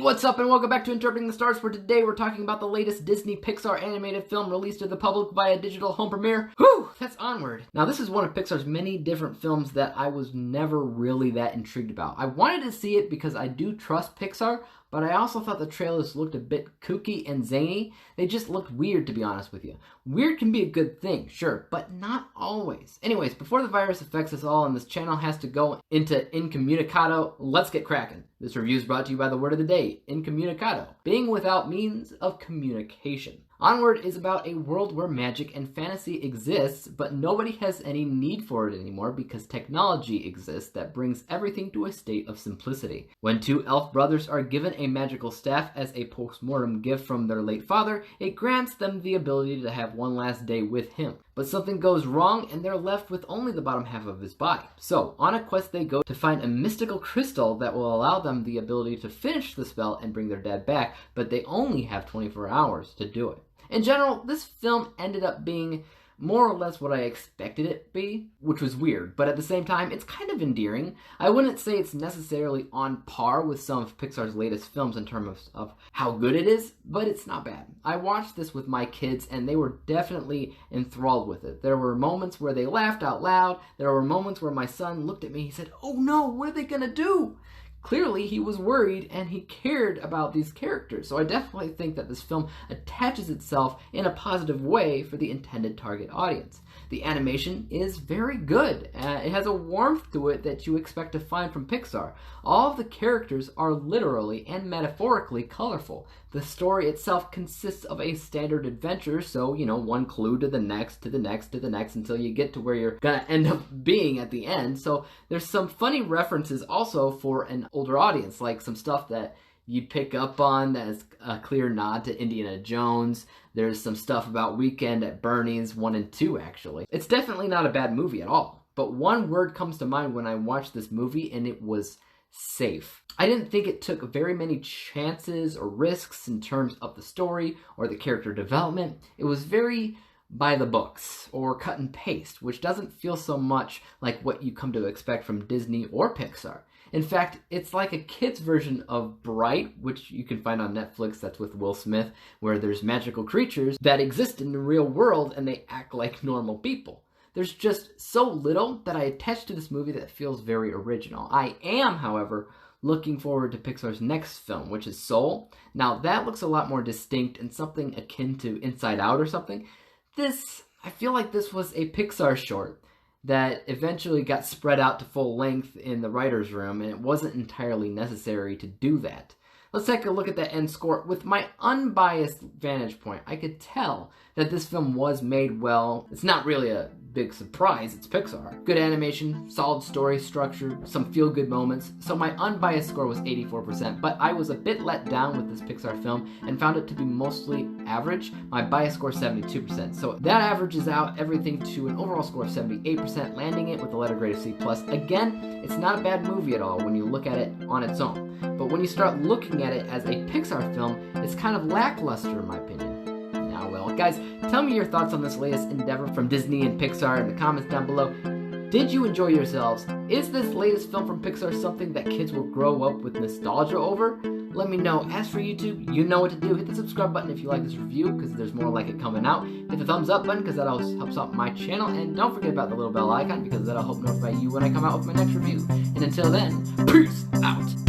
What's up and welcome back to Interpreting the Stars, where today we're talking about the latest Disney Pixar animated film released to the public via digital home premiere. Whew, that's Onward. Now this is one of Pixar's many different films that I was never really that intrigued about. I wanted to see it because I do trust Pixar, but I also thought the trailers looked a bit kooky and zany. They just looked weird, to be honest with you. Weird can be a good thing, sure, but not always. Anyways, before the virus affects us all and this channel has to go into incommunicado, let's get cracking. This review is brought to you by the word of the day, incommunicado, being without means of communication. Onward is about a world where magic and fantasy exists, but nobody has any need for it anymore because technology exists that brings everything to a state of simplicity. When two elf brothers are given a magical staff as a post-mortem gift from their late father, it grants them the ability to have one last day with him. But something goes wrong and they're left with only the bottom half of his body. So, on a quest they go to find a mystical crystal that will allow them the ability to finish the spell and bring their dad back, but they only have 24 hours to do it. In general, this film ended up being more or less what I expected it to be, which was weird, but at the same time, it's kind of endearing. I wouldn't say it's necessarily on par with some of Pixar's latest films in terms of how good it is, but it's not bad. I watched this with my kids, and they were definitely enthralled with it. There were moments where they laughed out loud. There were moments where my son looked at me, he said, "Oh no, what are they gonna do?" Clearly, he was worried and he cared about these characters, so I definitely think that this film attaches itself in a positive way for the intended target audience. The animation is very good. It has a warmth to it that you expect to find from Pixar. All of the characters are literally and metaphorically colorful. The story itself consists of a standard adventure, so, one clue to the next, to the next, to the next, until you get to where you're gonna end up being at the end. So there's some funny references also for an older audience, like some stuff that you pick up on as a clear nod to Indiana Jones. There's some stuff about Weekend at Bernie's 1 and 2, actually. It's definitely not a bad movie at all. But one word comes to mind when I watched this movie, and it was safe. I didn't think it took very many chances or risks in terms of the story or the character development. It was very by the books or cut and paste, which doesn't feel so much like what you come to expect from Disney or Pixar. In fact, it's like a kid's version of Bright, which you can find on Netflix, that's with Will Smith, where there's magical creatures that exist in the real world and they act like normal people. There's just so little that I attach to this movie that feels very original. I am, however, looking forward to Pixar's next film, which is Soul. Now, that looks a lot more distinct and something akin to Inside Out or something. I feel like this was a Pixar short that eventually got spread out to full length in the writer's room, and it wasn't entirely necessary to do that. Let's take a look at that end score. With my unbiased vantage point, I could tell that this film was made well. It's not really a big surprise, it's Pixar. Good animation, solid story structure, some feel-good moments, so my unbiased score was 84%, but I was a bit let down with this Pixar film and found it to be mostly average. My bias score is 72%, so that averages out everything to an overall score of 78%, landing it with a letter grade of C+. Again, it's not a bad movie at all when you look at it on its own, but when you start looking at it as a Pixar film, it's kind of lackluster in my opinion. Well, guys, tell me your thoughts on this latest endeavor from Disney and Pixar in the comments down below. Did you enjoy yourselves? Is this latest film from Pixar something that kids will grow up with nostalgia over? Let me know. As for YouTube, you know what to do. Hit the subscribe button if you like this review, because there's more like it coming out. Hit the thumbs up button, because that always helps out my channel. And don't forget about the little bell icon, because that'll help notify you when I come out with my next review. And until then, peace out!